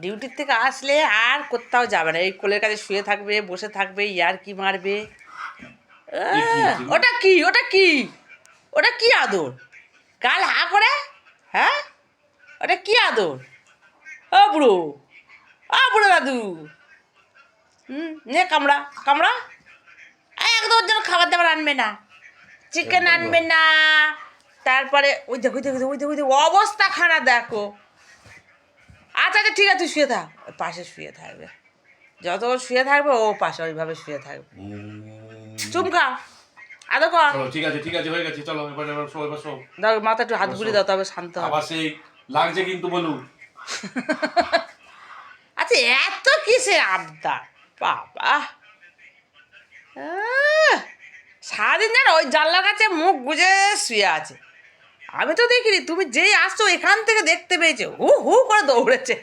ডিউটির থেকে আসলে আর কোথাও যাবে না, এই কোলের কাছে শুয়ে থাকবে, বসে থাকবে, ইয়ার কি মারবে। ওটা কি, ওটা কি, ওটা কি আদর? গাল হা করে, হ্যাঁ, ওটা কি আদর? ও বুড়ো, ও বুড়ো দাদু, নে কামড়া কামড়া। একদম ওর জন্য খাবার দাবার আনবে না, চিকেন আনবে না। তারপরে ওই দেখো ওই দেখো ওই দেখো ওই দেখো অবস্থা খারাপ দেখো। আচ্ছা আচ্ছা ঠিক আছে, তুই শুয়ে থাক, ওই পাশে শুয়ে থাকবে, যত শুয়ে থাকবে ও পাশে ওইভাবে শুয়ে থাকবে। চুমকা আদর কর। ঠিক আছে ঠিক আছে, হয়ে গেছে, চলো এবার শো, এবার শো। দাও মাথা একটু হাত ঘুরিয়ে দাও, তবে শান্ত হবে। আবার সেই লাগছে কিন্তু বলু। আচ্ছা এত কিসের আবদার বাবা। সারাদিন যেন ওই জানলার কাছে মুখ গুজে শুয়ে আছে। আমি তো দেখিনি, তুমি যেই আসছো এখান থেকে দেখতে পেয়েছো, হু হু করে দৌড়েছে।